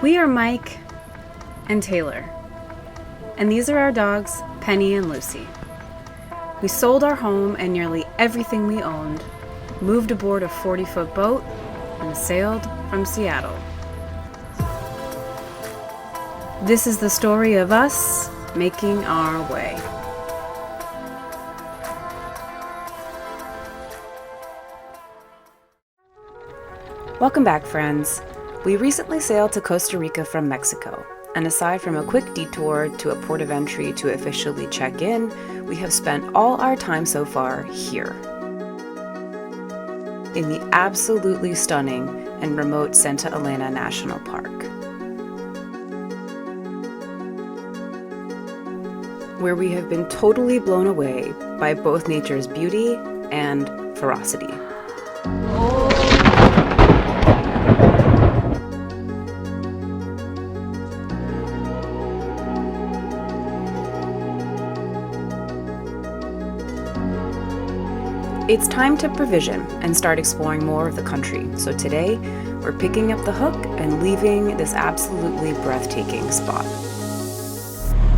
We are Mike and Taylor, and these are our dogs, Penny and Lucy. We sold our home and nearly everything we owned, moved aboard a 40-foot boat, and sailed from Seattle. This is the story of us making our way. Welcome back, friends. We recently sailed to Costa Rica from Mexico, and aside from a quick detour to a port of entry to officially check in, we have spent all our time so far here, in the absolutely stunning and remote Santa Elena National Park, where we have been totally blown away by both nature's beauty and ferocity. It's time to provision and start exploring more of the country. So today, we're picking up the hook and leaving this absolutely breathtaking spot.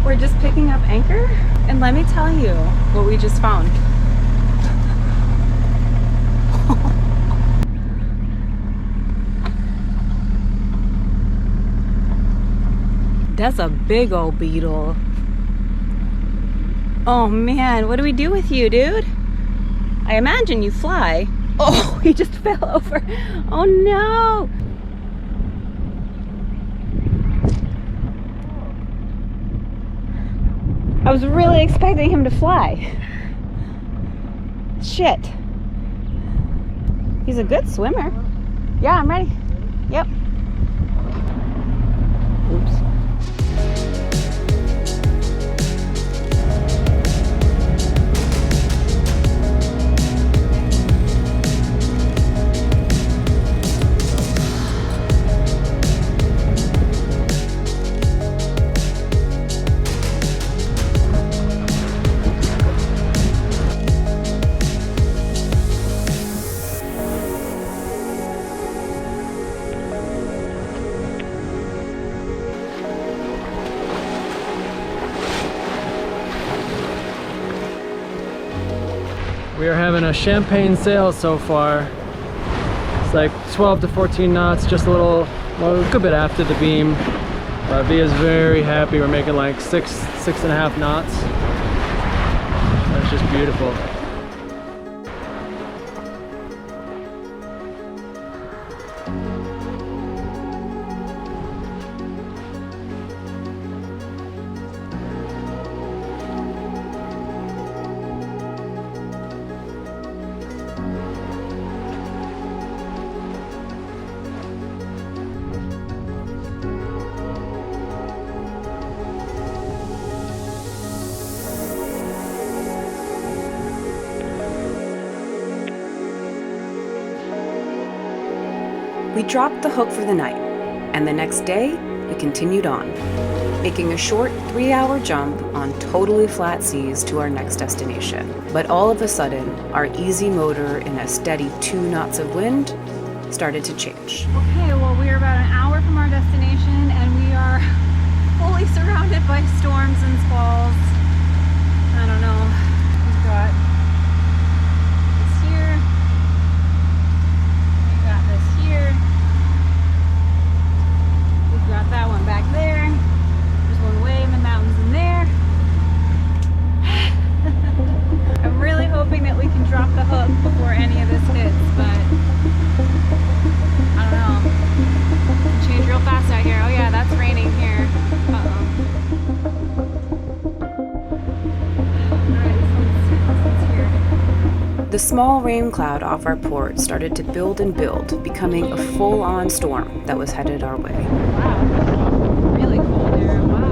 We're just picking up anchor, and let me tell you what we just found. That's a big old beetle. Oh man, what do we do with you, dude? I imagine you fly. Oh, he just fell over. Oh no! I was really expecting him to fly. Shit. He's a good swimmer. Yeah, I'm ready. Yep. Oops. We are having a champagne sail so far. It's like 12 to 14 knots, just a good bit after the beam. Via's very happy. We're making like six and a half knots. That's just beautiful. We dropped the hook for the night, and the next day, we continued on, making a short 3-hour jump on totally flat seas to our next destination. But all of a sudden, our easy motor in a steady 2 knots of wind started to change. Okay, well, we are about an hour from our destination, and we are fully surrounded by storms and squalls. I don't know. We've got this here. We've got this here. We've got that one back there. There's one way in the mountains in there. I'm really hoping that we can drop the hook before any of this hits, but I don't know. It can change real fast out here. Oh yeah, that's raining here. Uh-oh. The small rain cloud off our port started to build and build, becoming a full-on storm that was headed our way. Wow, really cold there, wow.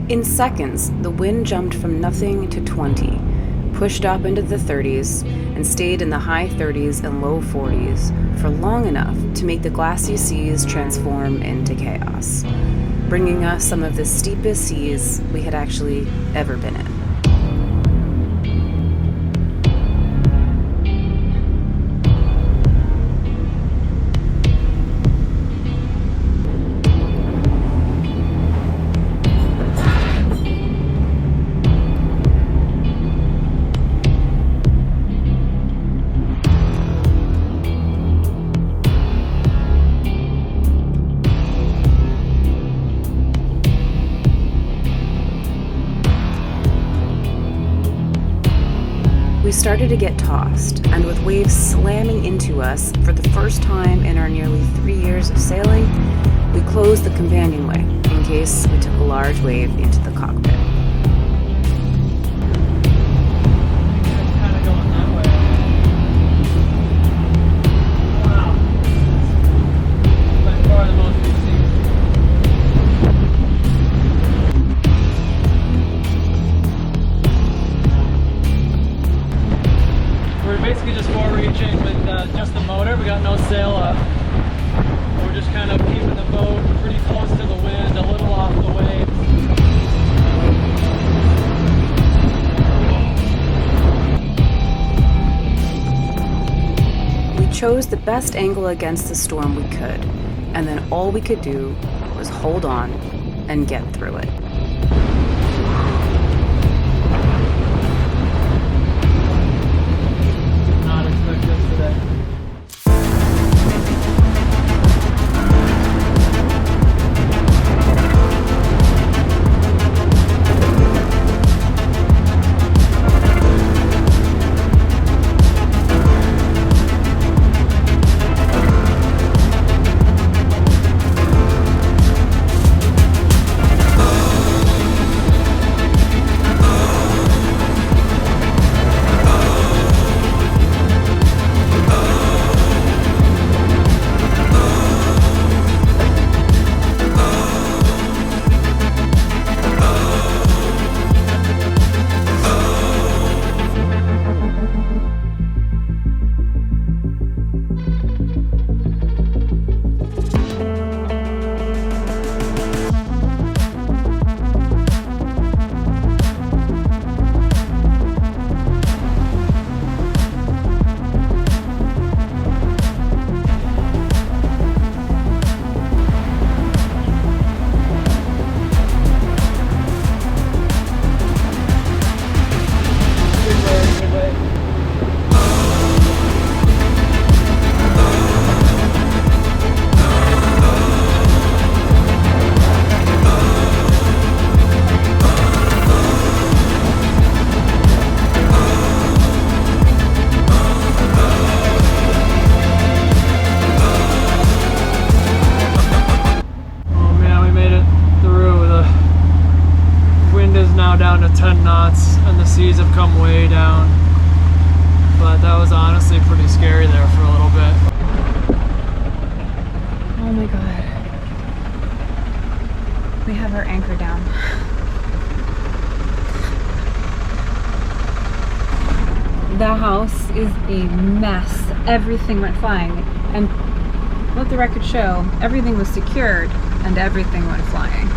In seconds, the wind jumped from nothing to 20, pushed up into the 30s, and stayed in the high 30s and low 40s for long enough to make the glassy seas transform into chaos, bringing us some of the steepest seas we had actually ever been in. We started to get tossed, and with waves slamming into us for the first time in our nearly 3 years of sailing, we closed the companionway in case we took a large wave into the cockpit. Basically just forereaching with just the motor. We got no sail up. We're just kind of keeping the boat pretty close to the wind, a little off the waves. We chose the best angle against the storm we could, and then all we could do was hold on and get through it. Down to 10 knots and the seas have come way down, but that was honestly pretty scary there for a little bit. Oh my god. We have our anchor down. The house is a mess. Everything went flying, and let the record show, everything was secured and everything went flying.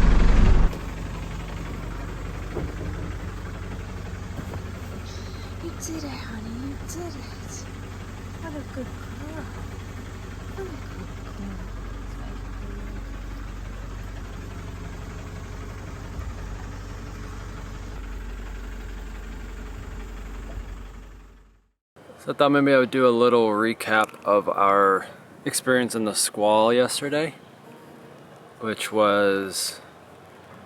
You did it, honey. You did it. What a good girl. What a good girl. So I thought maybe I would do a little recap of our experience in the squall yesterday, which was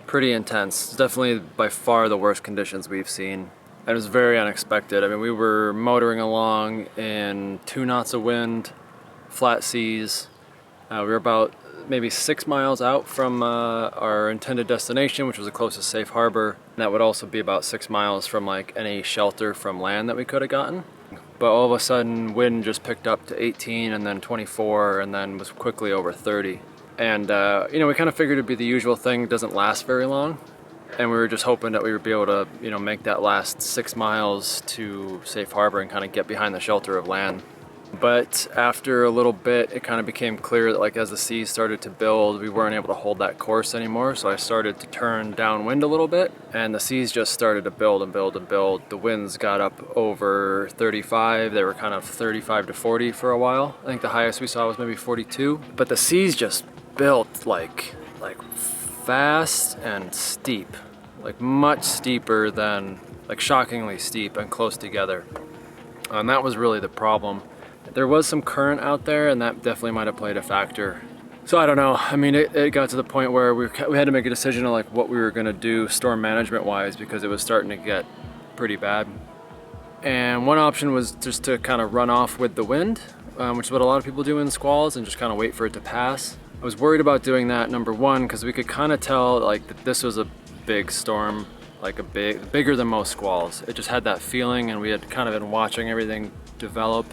pretty intense. It's definitely by far the worst conditions we've seen. And it was very unexpected. I mean, we were motoring along in 2 knots of wind, flat seas. We were about maybe 6 miles out from our intended destination, which was the closest safe harbor. And that would also be about 6 miles from like any shelter from land that we could have gotten. But all of a sudden, wind just picked up to 18 and then 24 and then was quickly over 30. And you know, we kind of figured it'd be the usual thing, it doesn't last very long. and we were just hoping that we would be able to, you know, make that last 6 miles to safe harbor and kind of get behind the shelter of land. But after a little bit, it kind of became clear that, like, as the seas started to build, we weren't able to hold that course anymore. So I started to turn downwind a little bit, and the seas just started to build and build and build. The winds got up over 35. They were kind of 35 to 40 for a while. I think the highest we saw was maybe 42. But the seas just built like fast and steep, like much steeper than, like shockingly steep and close together. And that was really the problem. There was some current out there, and that definitely might have played a factor. So I don't know. I mean, it got to the point where we had to make a decision on like what we were gonna do storm management wise, because it was starting to get pretty bad. And one option was just to kind of run off with the wind, which is what a lot of people do in squalls, and just kind of wait for it to pass. I was worried about doing that, number one, because we could kind of tell like that this was a big storm, like bigger than most squalls. It just had that feeling, and we had kind of been watching everything develop.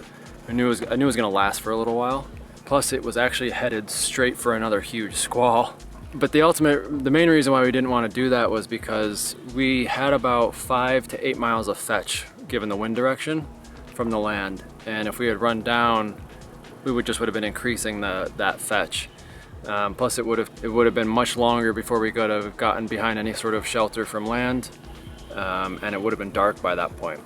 I knew it was gonna last for a little while. Plus it was actually headed straight for another huge squall. But the main reason why we didn't want to do that was because we had about 5 to 8 miles of fetch given the wind direction from the land. And if we had run down, we would have been increasing that fetch. Plus it would have been much longer before we could have gotten behind any sort of shelter from land. And it would have been dark by that point.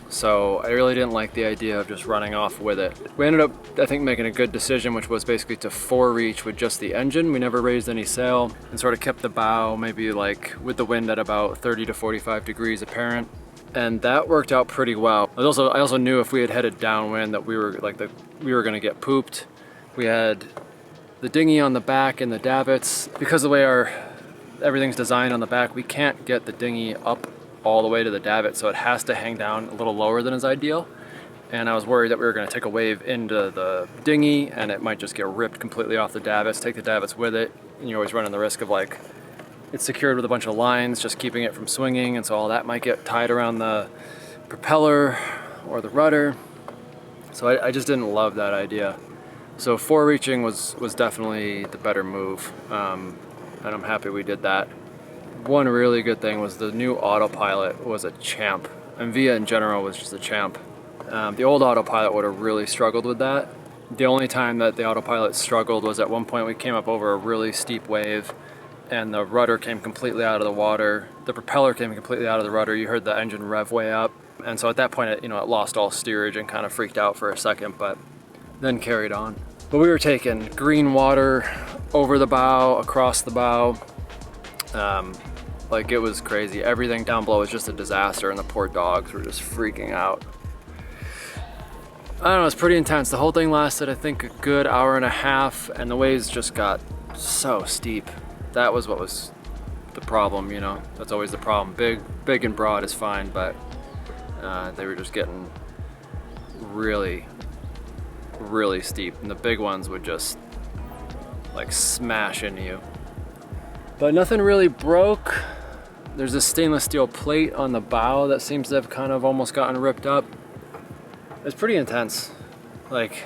So I really didn't like the idea of just running off with it. We ended up, I think, making a good decision, which was basically to forereach with just the engine. We never raised any sail, and sort of kept the bow maybe like with the wind at about 30 to 45 degrees apparent. And that worked out pretty well. I also knew if we had headed downwind that we were gonna get pooped. We had the dinghy on the back and the davits. Because of the way everything's designed on the back, we can't get the dinghy up all the way to the davit, so it has to hang down a little lower than is ideal. And I was worried that we were going to take a wave into the dinghy and it might just get ripped completely off the davits, take the davits with it, and you're always running the risk of like it's secured with a bunch of lines just keeping it from swinging, and so all that might get tied around the propeller or the rudder. So I just didn't love that idea. So forereaching was definitely the better move, and I'm happy we did that. One really good thing was the new autopilot was a champ, and Via in general was just a champ. The old autopilot would have really struggled with that. The only time that the autopilot struggled was at one point we came up over a really steep wave, and the rudder came completely out of the water. The propeller came completely out of the rudder. You heard the engine rev way up, and so at that point it lost all steerage and kind of freaked out for a second, but then carried on. But we were taking green water over the bow, across the bow. Like, it was crazy. Everything down below was just a disaster, and the poor dogs were just freaking out. I don't know, it's pretty intense. The whole thing lasted, I think, a good hour and a half, and the waves just got so steep. That was what was the problem, That's always the problem. Big and broad is fine, but they were just getting really, really steep, and the big ones would just like smash into you. But nothing really broke. There's this stainless steel plate on the bow that seems to have kind of almost gotten ripped up. It's pretty intense. It's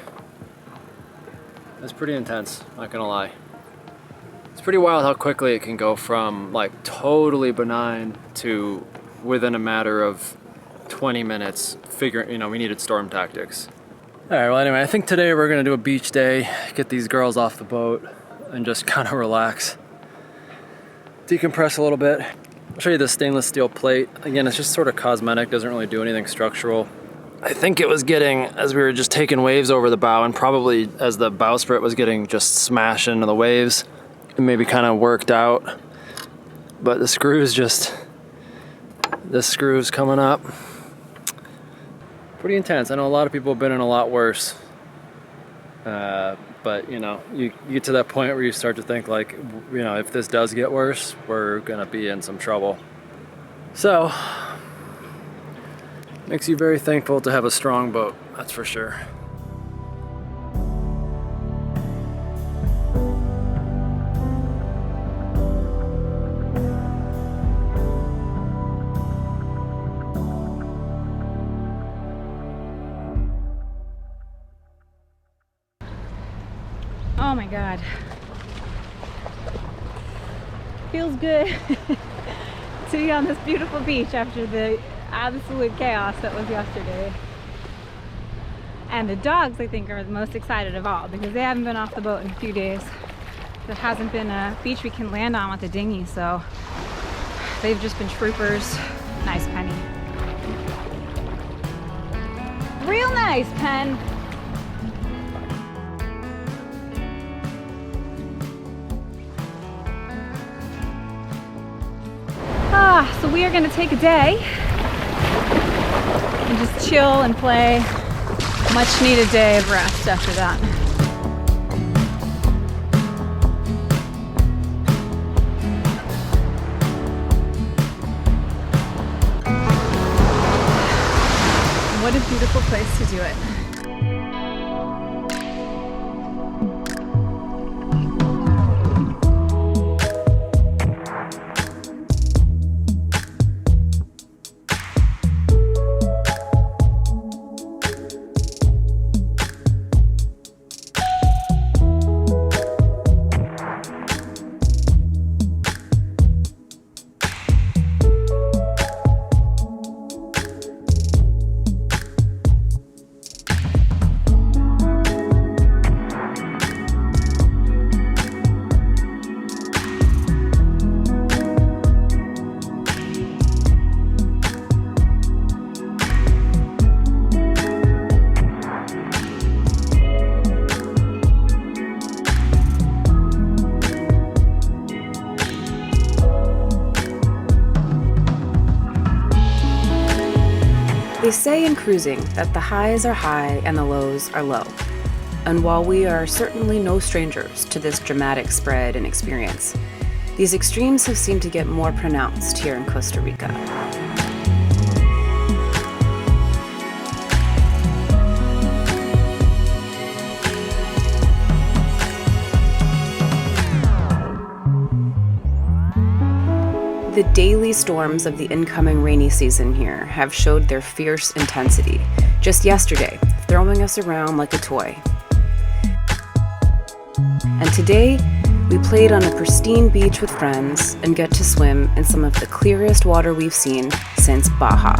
pretty intense, not gonna lie. It's pretty wild how quickly it can go from like totally benign to within a matter of 20 minutes we needed storm tactics. All right, well anyway, I think today we're gonna do a beach day, get these girls off the boat and just kind of relax. Decompress a little bit. I'll show you this stainless steel plate. Again, it's just sort of cosmetic, doesn't really do anything structural. I think it was getting, as we were just taking waves over the bow, and probably as the bowsprit was getting just smashed into the waves, it maybe kind of worked out. But this screw's coming up. Pretty intense. I know a lot of people have been in a lot worse. But you get to that point where you start to think like, if this does get worse, we're gonna be in some trouble. So, makes you very thankful to have a strong boat, that's for sure. Oh my God. Feels good. to be on this beautiful beach after the absolute chaos that was yesterday. And the dogs, I think, are the most excited of all because they haven't been off the boat in a few days. There hasn't been a beach we can land on with a dinghy, so they've just been troopers. Nice, Penny. Real nice, Pen. So we are going to take a day and just chill and play. Much needed day of rest after that. What a beautiful place to do it. They say in cruising that the highs are high and the lows are low. And while we are certainly no strangers to this dramatic spread and experience, these extremes have seemed to get more pronounced here in Costa Rica. The daily storms of the incoming rainy season here have showed their fierce intensity, just yesterday, throwing us around like a toy. And today, we played on a pristine beach with friends and get to swim in some of the clearest water we've seen since Baja.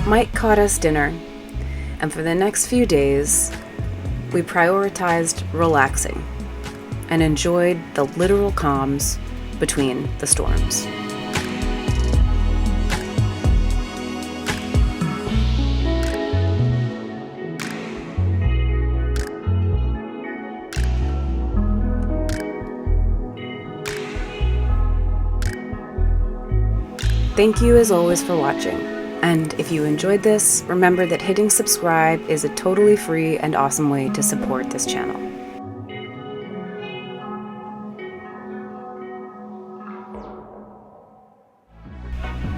Mike caught us dinner, and for the next few days, we prioritized relaxing and enjoyed the literal calms between the storms. Thank you as always for watching. And if you enjoyed this, remember that hitting subscribe is a totally free and awesome way to support this channel.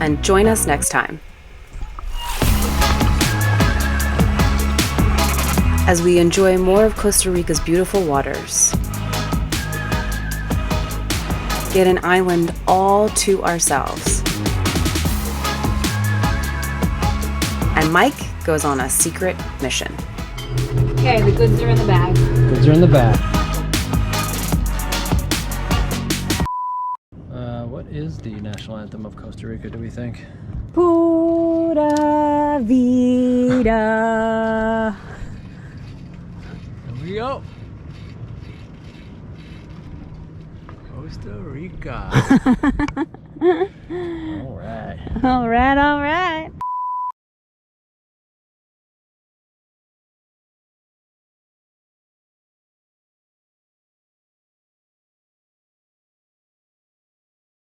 And join us next time as we enjoy more of Costa Rica's beautiful waters. Get an island all to ourselves. And Mike goes on a secret mission. Okay, the goods are in the bag. Goods are in the bag. What is the national anthem of Costa Rica, do we think? Pura vida. Here we go. Costa Rica. All right. All right, all right.